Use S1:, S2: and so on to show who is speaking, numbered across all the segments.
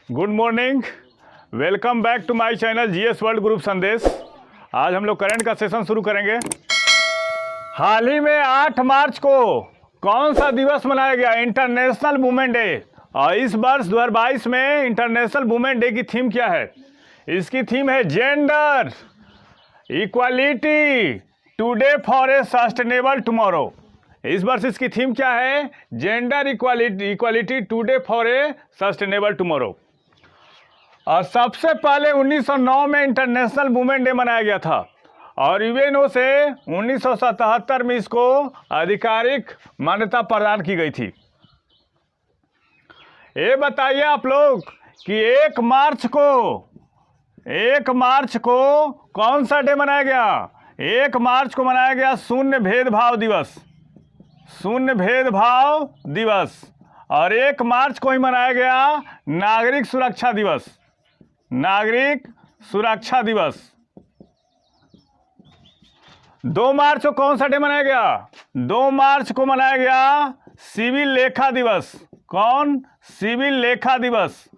S1: Good morning, welcome back to my channel GS world group Sandesh. आज हम लोग current का सेशन शुरू करेंगे। हाल ही में 8 मार्च को कौन सा दिवस मनाया गया? International women day. और इस वर्ष 2022 में इंटरनेशनल वुमेन डे की थीम क्या है? इसकी थीम है gender equality today for a sustainable tomorrow. इस वर्ष इसकी थीम क्या है? Gender equality today for a sustainable tomorrow. और सबसे पहले 1909 में इंटरनेशनल वुमेन डे मनाया गया था और यूएनओ से 1977 में इसको आधिकारिक मान्यता प्रदान की गई थी। ये बताइए आप लोग कि 1 मार्च को कौन सा डे मनाया गया? 1 मार्च को मनाया गया शून्य भेदभाव दिवस। शून्य भेदभाव दिवस। और 1 मार्च को ही मनाया गया नागरिक सुरक्षा दिवस। नागरिक सुरक्षा दिवस। 2 मार्च को कौन सा डे मनाया गया? 2 मार्च को मनाया गया सिविल लेखा दिवस। कौन? सिविल लेखा दिवस।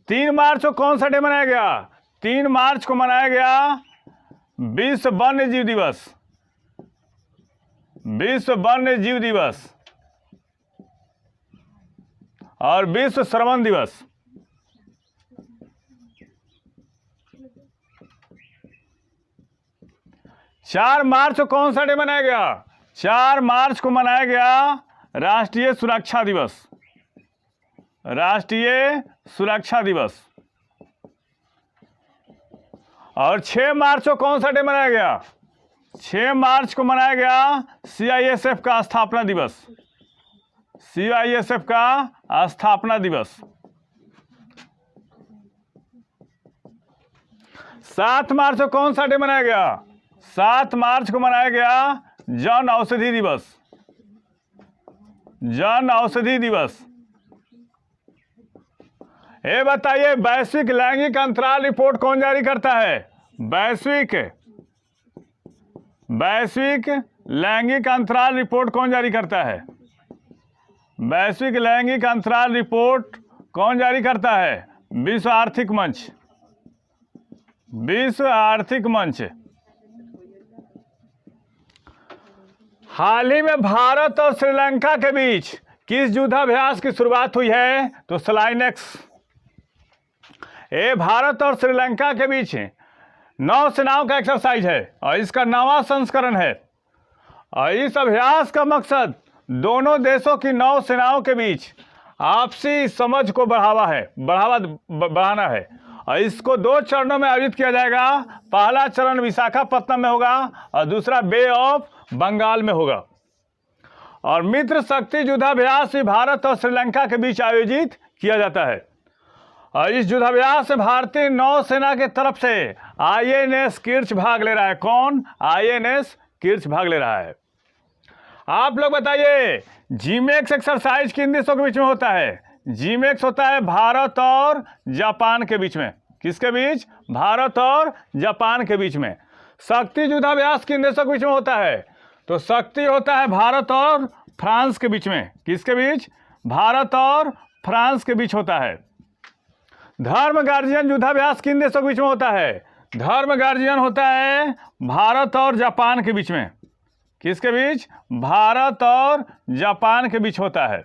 S1: 3 मार्च को कौन सा डे मनाया गया? 3 मार्च को मनाया गया विश्व वन्य जीव दिवस। विश्व वन्य जीव दिवस और विश्व श्रवण दिवस। 4 मार्च को कौन सा डे मनाया गया? 4 मार्च को मनाया गया राष्ट्रीय सुरक्षा दिवस। राष्ट्रीय सुरक्षा दिवस। और 6 मार्च को कौन सा डे मनाया गया? 6 मार्च को मनाया गया सीआईएसएफ का स्थापना दिवस। सीआईएसएफ का स्थापना दिवस। 7 मार्च को कौन सा डे मनाया गया? 7 मार्च को मनाया गया जन औषधि दिवस। जन औषधि दिवस। ये बताइए वैश्विक लैंगिक अंतराल रिपोर्ट कौन जारी करता है? वैश्विक लैंगिक अंतराल रिपोर्ट कौन जारी करता है? वैश्विक लैंगिक अंतराल रिपोर्ट कौन जारी करता है? विश्व आर्थिक मंच। विश्व आर्थिक मंच। हाल ही में भारत और श्रीलंका के बीच किस युद्धाभ्यास की शुरुआत हुई है? तो स्लाइनेक्स। ये भारत और श्रीलंका के बीच नौसेनाओं का एक्सरसाइज है और इसका 9वां संस्करण है। और इस अभ्यास का मकसद दोनों देशों की नौसेनाओं के बीच आपसी समझ को बढ़ाना है। और इसको 2 चरणों में आयोजित किया जाएगा। पहला चरण विशाखापत्तनम में होगा और दूसरा बे ऑफ बंगाल में होगा। और मित्र शक्ति युद्धाभ्यास भी भारत और श्रीलंका के बीच आयोजित किया जाता है। और इस युद्धाभ्यास में भारतीय नौसेना के तरफ से आईएनएस किर्च भाग ले रहा है। कौन? आईएनएस किर्च भाग ले रहा है। आप लोग बताइए जीमेक्स एक्सरसाइज किन देशों के बीच में होता है? जीमेक्स होता है भारत और जापान के बीच में। किसके बीच? भारत और जापान के बीच में। शक्ति युद्धाभ्यास किन देशों के बीच में होता है? तो शक्ति होता है भारत और फ्रांस के बीच में। किसके बीच? भारत और फ्रांस के बीच होता है। धर्म गार्जियन युद्धाभ्यास किन देशों के बीच में होता है? धर्म गार्जियन होता है भारत और जापान के बीच में। किसके बीच? भारत और जापान के बीच होता है।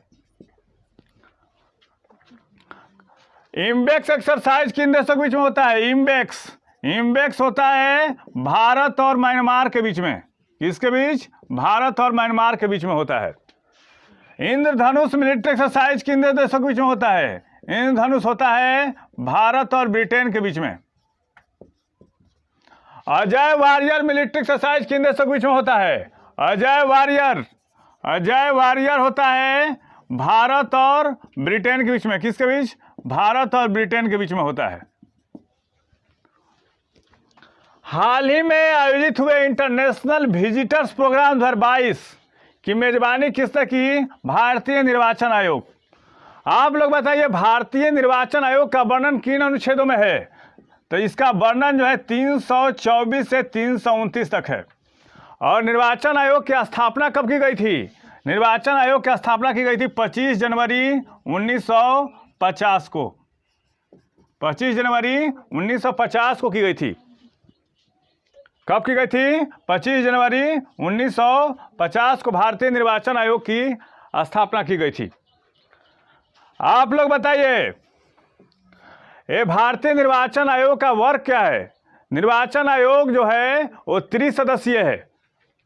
S1: इम्बेक्स एक्सरसाइज किन देशों के बीच में होता है? इम्बेक्स होता है भारत और म्यांमार के बीच में। किसके बीच? भारत और म्यांमार के बीच में होता है। इंद्रधनुष मिलिट्री एक्सरसाइज किन देशों के बीच में होता है? इंद्रधनुष होता है भारत और ब्रिटेन के बीच में। अजय वॉरियर मिलिट्री एक्सरसाइज किन देशों के बीच में होता है? अजय वॉरियर होता है भारत और ब्रिटेन के बीच में। किसके बीच? भारत और ब्रिटेन के बीच में होता है। हाल ही में आयोजित हुए इंटरनेशनल विजिटर्स प्रोग्राम 2022 की मेजबानी किसने की? भारतीय निर्वाचन आयोग। आप लोग बताइए भारतीय निर्वाचन आयोग का वर्णन किन अनुच्छेदों में है? तो इसका वर्णन जो है 324 से 329 तक है। और निर्वाचन आयोग की स्थापना कब की गई थी? निर्वाचन आयोग की स्थापना की गई थी 25 जनवरी 1950 को। 25 जनवरी 1950 को की गई थी। कब की गई थी? 25 जनवरी 1950 को भारतीय निर्वाचन आयोग की स्थापना की गई थी। आप लोग बताइए, ये भारतीय निर्वाचन आयोग का वर्क क्या है? निर्वाचन आयोग जो है वो त्रिसदस्यीय है।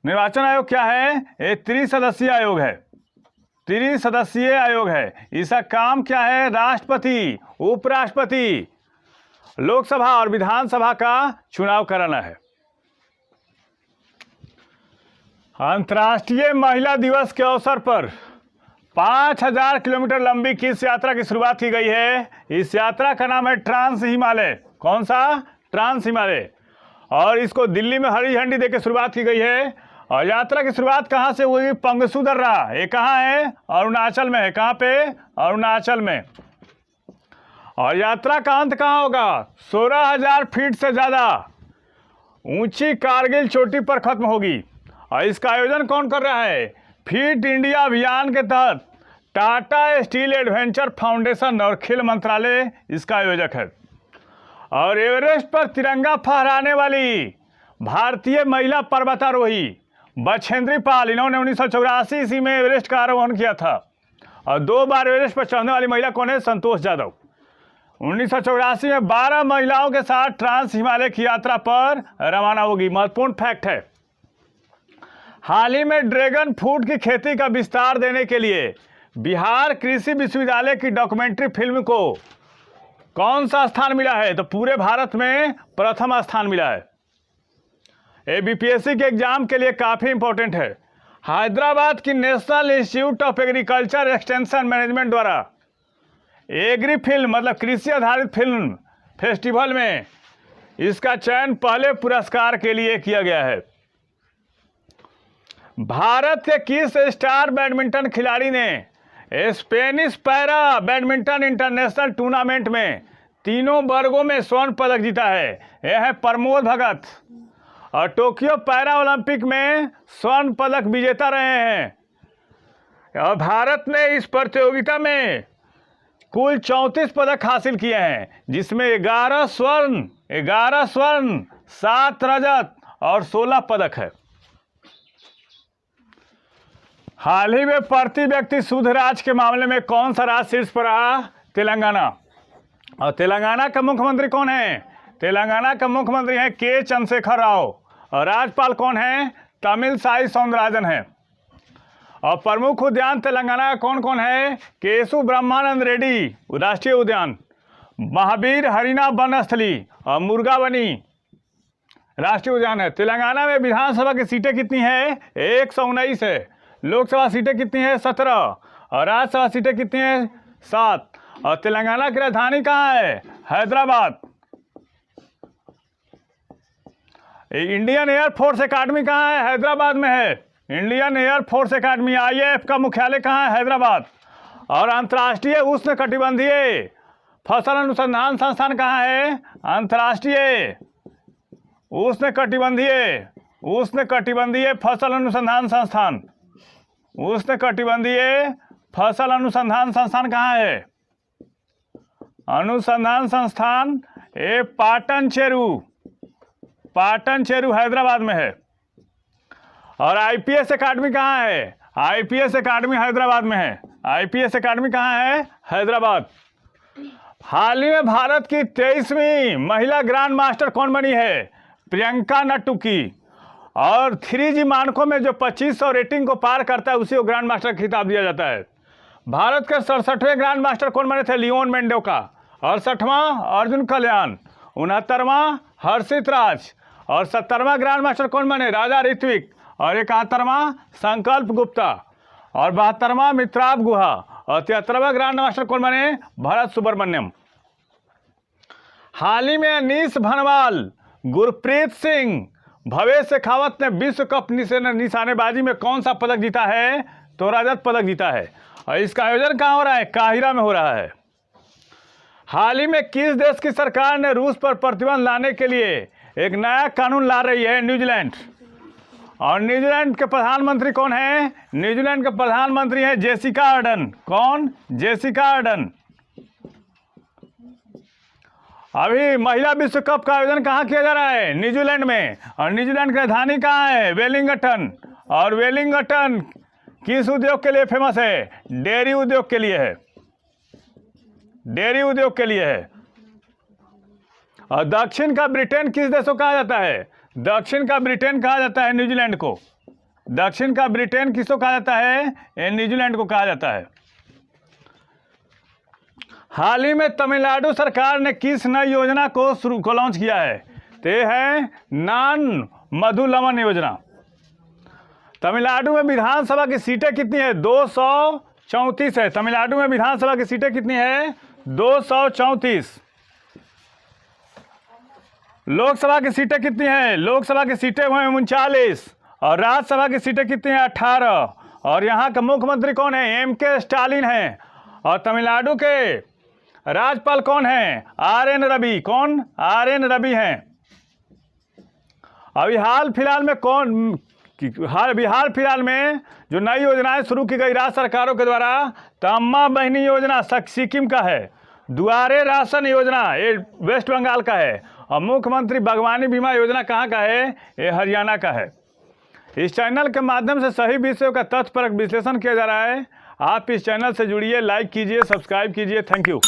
S1: निर्वाचन आयोग क्या है? ये त्रिसदस्यीय आयोग है। त्रिसदस्यीय आयोग है। इसका काम क्या है? राष्ट्रपति, उपराष्ट्रपति, लोकसभा और विधानसभा का चुनाव कराना है। अंतर्राष्ट्रीय महिला दिवस के अवसर पर 5000 किलोमीटर लंबी किस यात्रा की शुरुआत की गई है? इस यात्रा का नाम है ट्रांस हिमालय। कौन सा? ट्रांस हिमालय। और इसको दिल्ली में हरी झंडी देकर शुरुआत की गई है। और यात्रा की शुरुआत कहाँ से हुई? पंगसू दर्रा। ये कहाँ है? अरुणाचल में है। कहाँ पे? अरुणाचल में। और यात्रा का अंत कहाँ होगा? 16000 फीट से ज़्यादा ऊंची कारगिल चोटी पर खत्म होगी। और इसका आयोजन कौन कर रहा है? फिट इंडिया अभियान के तहत टाटा स्टील एडवेंचर फाउंडेशन और खेल मंत्रालय इसका आयोजक है। और एवरेस्ट पर तिरंगा फहराने वाली भारतीय महिला पर्वतारोही बछेंद्री पाल, इन्होंने 1984 ईस्वी में एवरेस्ट का आरोहण किया था। और 2 बार एवरेस्ट पर चढ़ने वाली महिला कौन है? संतोष जाधव। 1984 में 12 महिलाओं के साथ ट्रांस हिमालय की यात्रा पर रवाना होगी। महत्वपूर्ण फैक्ट है। हाल ही में ड्रैगन फ्रूट की खेती का विस्तार देने के लिए बिहार कृषि विश्वविद्यालय की डॉक्यूमेंट्री फिल्म को कौन सा स्थान मिला है? तो पूरे भारत में प्रथम स्थान मिला है। ये बीपीएससी के एग्जाम के लिए काफ़ी इंपॉर्टेंट है। हैदराबाद की national institute of agriculture extension management द्वारा एग्री फिल्म मतलब कृषि आधारित फिल्म फेस्टिवल में इसका चयन पहले पुरस्कार के लिए किया गया है। भारत के किस स्टार बैडमिंटन खिलाड़ी ने Spanish para badminton international tournament में तीनों वर्गों में स्वर्ण पदक जीता है? यह है प्रमोद भगत। और टोक्यो पैरा ओलंपिक में स्वर्ण पदक विजेता रहे हैं। और भारत ने इस प्रतियोगिता में कुल 34 पदक हासिल किए हैं, जिसमें 11 स्वर्ण, 7 रजत और 16 पदक है। हाल ही में प्रति व्यक्ति शुद्ध राज के मामले में कौन सा राज्य शीर्ष पर रहा? तेलंगाना। और तेलंगाना का मुख्यमंत्री कौन है? तेलंगाना का मुख्यमंत्री है के चंद्रशेखर राव। और राज्यपाल कौन है? तमिलसाई सौंदरराजन है। और प्रमुख उद्यान तेलंगाना का कौन कौन है? केशु ब्रह्मानंद रेड्डी राष्ट्रीय उद्यान, महावीर हरिना वनस्थली और मुर्गावनी राष्ट्रीय उद्यान है। तेलंगाना में विधानसभा की सीटें कितनी है? 119 है। लोकसभा सीटें कितनी है? 17। और राज्यसभा सीटें कितनी है? 7। और तेलंगाना की राजधानी कहाँ है? हैदराबाद। इंडियन एयरफोर्स एकेडमी कहाँ है? हैदराबाद में है। इंडियन एयरफोर्स एकेडमी IAF का मुख्यालय कहाँ है? हैदराबाद। और अंतर्राष्ट्रीय उष्णकटिबंधीय फसल अनुसंधान संस्थान कहाँ है? अंतर्राष्ट्रीय उष्णकटिबंधीय फसल अनुसंधान संस्थान। उष्णकटिबंधीय फसल अनुसंधान संस्थान कहाँ है? अनुसंधान संस्थान ये पाटन चेरू हैदराबाद में है। और IPS एकेडमी कहाँ है? IPS एकेडमी हैदराबाद में है। IPS एकेडमी कहाँ है? हैदराबाद। हाल ही में भारत की 23वीं महिला ग्रैंड मास्टर कौन बनी है? प्रियंका नट्टुकी। और 3G मानकों में जो 2500 रेटिंग को पार करता है उसी को ग्रैंड मास्टर खिताब दिया जाता है। भारत के 67वें ग्रैंड मास्टर कौन बने थे? लियोन मेंडोका। 68वां अर्जुन कल्याण। 69वां हर्षित राज। और 70वां ग्रैंड मास्टर कौन बने? राजा ऋत्विक। और 71वां संकल्प गुप्ता। और 72वां मित्राब गुहा। और 73वां ग्रैंड मास्टर कौन बने? भरत सुब्रमण्यम। हाल ही में अनीस भनवाल, गुरप्रीत सिंह, भवेश शेखावत ने विश्व कप निशानेबाजी में कौन सा पदक जीता है? तो रजत पदक जीता है। और इसका आयोजन कहाँ हो रहा है? काहिरा में हो रहा है। हाल ही में किस देश की सरकार ने रूस पर प्रतिबंध लाने के लिए एक नया कानून ला रही है? न्यूजीलैंड। और न्यूजीलैंड के प्रधानमंत्री कौन है? न्यूजीलैंड के प्रधानमंत्री है जेसिका अर्डन। कौन? Jessica Ardern. अभी महिला विश्व कप का आयोजन कहाँ किया जा रहा है? न्यूजीलैंड में। और न्यूजीलैंड की राजधानी कहाँ है? वेलिंगटन। और वेलिंगटन किस उद्योग के लिए फेमस है? डेयरी उद्योग के लिए है। डेयरी उद्योग के लिए है। और दक्षिण का ब्रिटेन किस देश को कहा जाता है? दक्षिण का ब्रिटेन कहा जाता है न्यूजीलैंड को। दक्षिण का ब्रिटेन किसको कहा जाता है? न्यूजीलैंड को कहा जाता है। हाल ही में तमिलनाडु सरकार ने किस नई योजना को लॉन्च किया है? तो ये है नान मधुलमन योजना। तमिलनाडु में विधानसभा की सीटें कितनी है? 234 है। तमिलनाडु में विधानसभा की सीटें कितनी है? 234। लोकसभा की सीटें कितनी हैं? लोकसभा की सीटें हुए 39। और राज्यसभा की सीटें कितनी हैं? 18। और यहाँ का मुख्यमंत्री कौन है? MK स्टालिन है। और तमिलनाडु के राज्यपाल कौन है? RN रवि। कौन? RN रवि हैं। अभी हाल फिलहाल में जो नई योजनाएं शुरू की गई राज्य सरकारों के द्वारा, तो अम्मा बहनी योजना सिक्किम का है। दुआरे राशन योजना ये वेस्ट बंगाल का है। और मुख्यमंत्री बागवानी बीमा योजना कहाँ का है? ये हरियाणा का है। इस चैनल के माध्यम से सही विषयों का तथ्यपरक विश्लेषण किया जा रहा है। आप इस चैनल से जुड़िए, लाइक कीजिए, सब्सक्राइब कीजिए। Thank you.